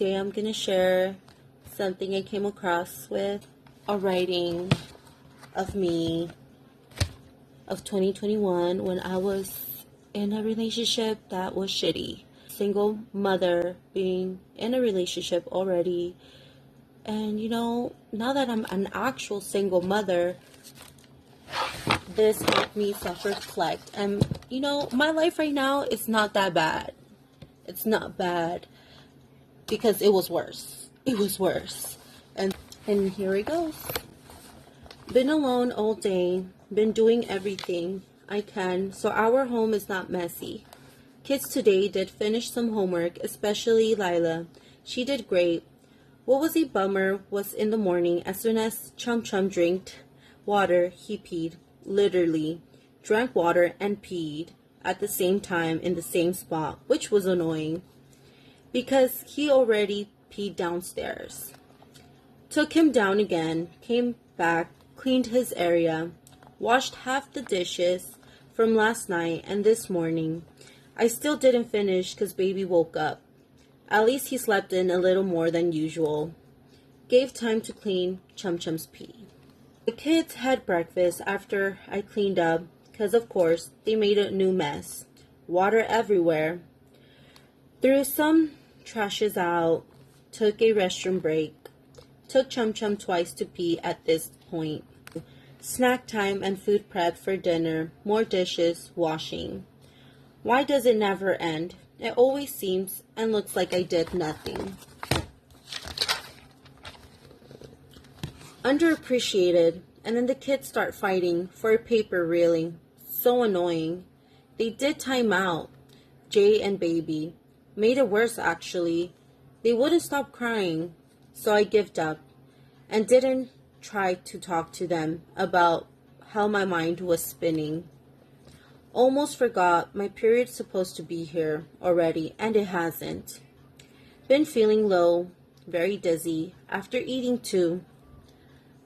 Today I'm going to share something I came across with a writing of me of 2021 when I was in a relationship that was shitty. Single mother, being in a relationship already. And now that I'm an actual single mother, this helped me self-reflect. And my life right now is not that bad. It's not bad because it was worse. It was worse. And here it goes. Been alone all day. Been doing everything I can so our home is not messy. Kids today did finish some homework, especially Lila. She did great. What was a bummer was in the morning, as soon as Chum Chum drank water, he peed. Literally. Drank water and peed at the same time in the same spot, which was annoying because he already peed downstairs. Took him down again, came back, cleaned his area, washed half the dishes from last night and this morning. I still didn't finish because baby woke up. At least he slept in a little more than usual. Gave time to clean Chum Chum's pee. The kids had breakfast after I cleaned up because, of course, they made a new mess. Water everywhere. Threw some trashes out. Took a restroom break. Took Chum Chum twice to pee at this point. Snack time and food prep for dinner. More dishes, washing. Why does it never end? It always seems and looks like I did nothing. Underappreciated, and then the kids start fighting for a paper railing. So annoying. They did time out. Jay and baby. Made it worse actually. They wouldn't stop crying, so I gave up and didn't try to talk to them about how my mind was spinning. Almost forgot my period's supposed to be here already, and it hasn't. Been feeling low, very dizzy, after eating too.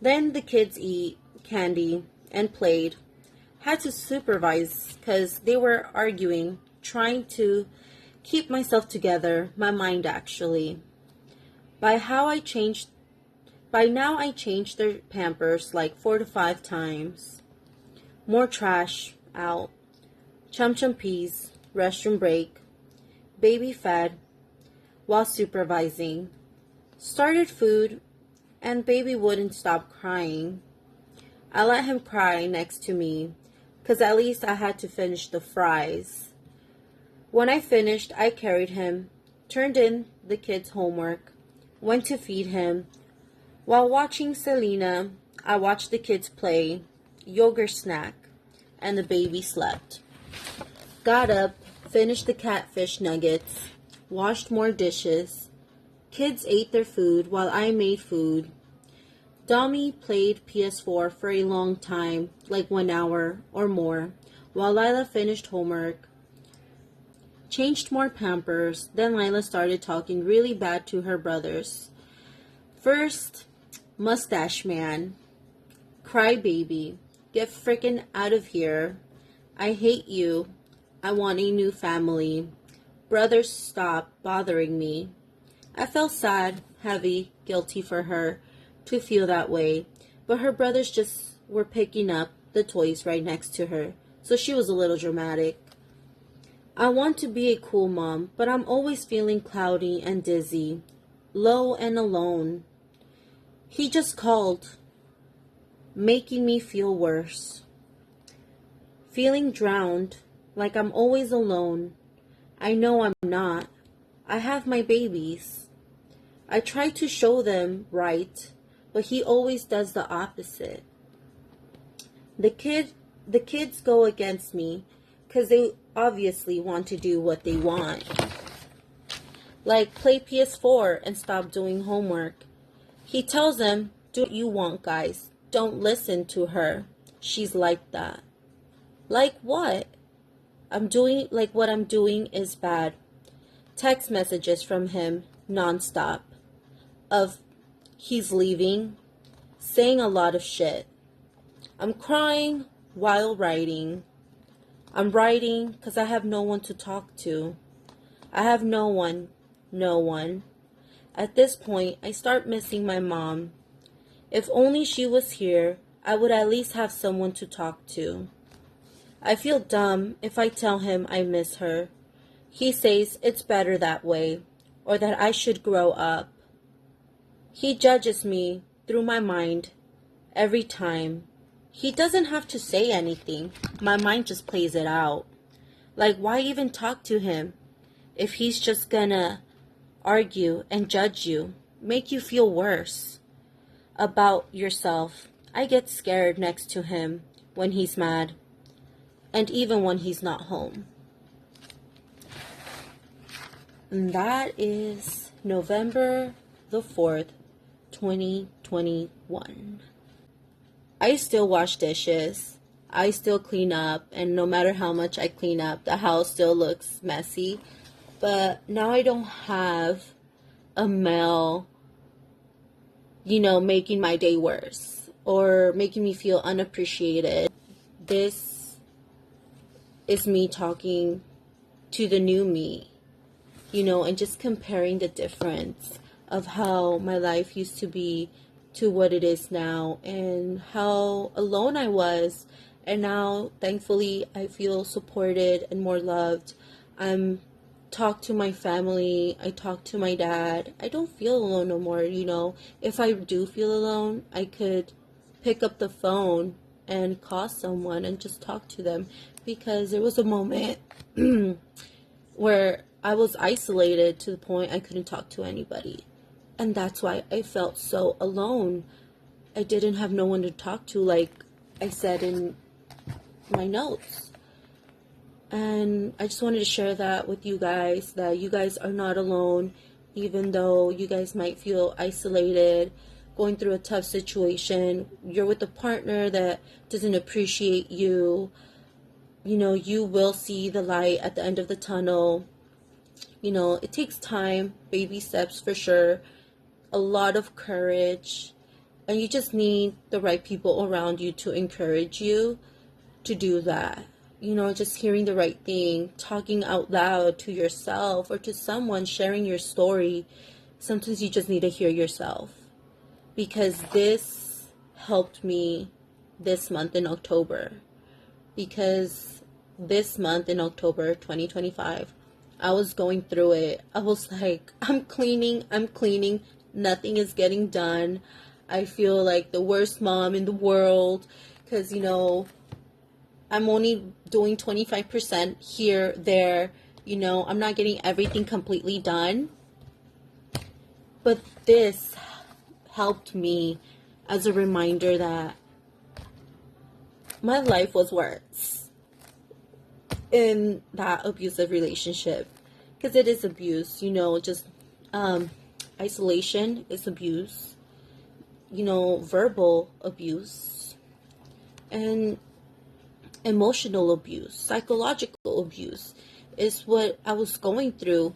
Then the kids eat candy and played. Had to supervise because they were arguing, trying to keep myself together, my mind actually. By now I changed their pampers like 4 to 5 times. More trash out. Chum Chum pees, restroom break, baby fed while supervising. Started food and baby wouldn't stop crying. I let him cry next to me because at least I had to finish the fries. When I finished, I carried him, turned in the kids' homework, went to feed him. While watching Selena, I watched the kids play, yogurt snack, and the baby slept. Got up, finished the catfish nuggets, washed more dishes. Kids ate their food while I made food. Dommy played PS4 for a long time, like 1 hour or more, while Lila finished homework. Changed more pampers, then Lila started talking really bad to her brothers. First, mustache man. Cry baby. Get frickin' out of here. I hate you. I want a new family. Brothers, stop bothering me. I felt sad, heavy, guilty for her to feel that way, but her brothers just were picking up the toys right next to her, so she was a little dramatic. I want to be a cool mom, but I'm always feeling cloudy and dizzy, low and alone. He just called, making me feel worse. Feeling drowned, like I'm always alone. I know I'm not. I have my babies. I try to show them right, but he always does the opposite. The kids go against me because they obviously want to do what they want. Like play PS4 and stop doing homework. He tells them, do what you want, guys. Don't listen to her. She's like that. Like what? What I'm doing is bad. Text messages from him nonstop of he's leaving, saying a lot of shit. I'm crying while writing. I'm writing because I have no one to talk to. I have no one. At this point, I start missing my mom. If only she was here, I would at least have someone to talk to. I feel dumb if I tell him I miss her. He says it's better that way, or that I should grow up. He judges me through my mind every time. He doesn't have to say anything. My mind just plays it out. Like, why even talk to him if he's just gonna argue and judge you, make you feel worse about yourself? I get scared next to him when he's mad, and even when he's not home. And that is November the 4th, 2021. I still wash dishes. I still clean up, and no matter how much I clean up, the house still looks messy. But now I don't have a male, making my day worse or making me feel unappreciated. This is me talking to the new me, and just comparing the difference of how my life used to be to what it is now, and how alone I was. And now, thankfully, I feel supported and more loved. I'm talk to my family. I talk to my dad. I don't feel alone no more. If I do feel alone, I could pick up the phone and call someone and just talk to them, because there was a moment where I was isolated to the point I couldn't talk to anybody. And that's why I felt so alone. I didn't have no one to talk to, like I said in my notes. And I just wanted to share that with you guys, that you guys are not alone, even though you guys might feel isolated, going through a tough situation. You're with a partner that doesn't appreciate you. You will see the light at the end of the tunnel. It takes time, baby steps for sure, a lot of courage, and you just need the right people around you to encourage you to do that. Just hearing the right thing, talking out loud to yourself or to someone, sharing your story. Sometimes you just need to hear yourself, because this helped me this month in October. Because this month in October 2025, I was going through it. I was like, I'm cleaning, nothing is getting done. I feel like the worst mom in the world, because, I'm only doing 25% here, there. I'm not getting everything completely done. But this helped me as a reminder that my life was worse in that abusive relationship. Because it is abuse, just isolation is abuse, verbal abuse, and emotional abuse, psychological abuse is what I was going through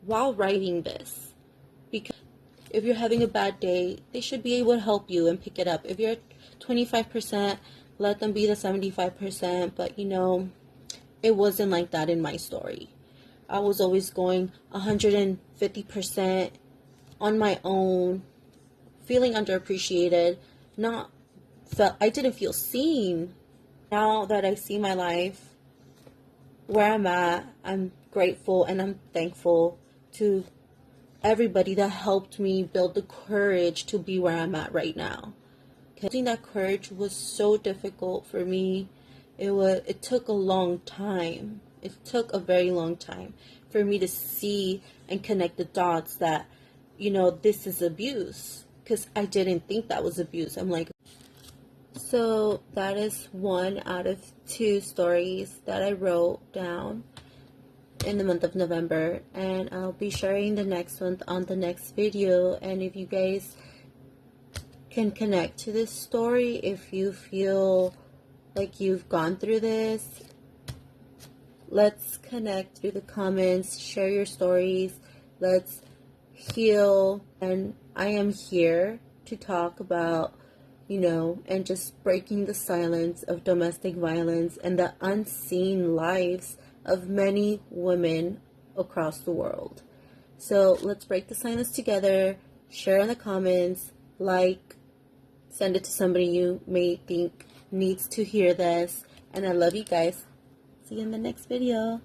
while writing this. Because if you're having a bad day, they should be able to help you and pick it up. If you're 25%, let them be the 75%. But it wasn't like that in my story. I was always going 150% on my own, feeling underappreciated, I didn't feel seen. Now that I see my life, where I'm at, I'm grateful and I'm thankful to everybody that helped me build the courage to be where I'm at right now. Building that courage was so difficult for me. It took a long time. It took a very long time for me to see and connect the dots that, this is abuse. Because I didn't think that was abuse. I'm like, so that is 1 out of 2 stories that I wrote down in the month of November, and I'll be sharing the next one on the next video. And if you guys can connect to this story, if you feel like you've gone through this, let's connect through the comments, share your stories, let's heal. And I am here to talk about and just breaking the silence of domestic violence and the unseen lives of many women across the world. So let's break the silence together. Share in the comments, like, send it to somebody you may think needs to hear this. And I love you guys. See you in the next video.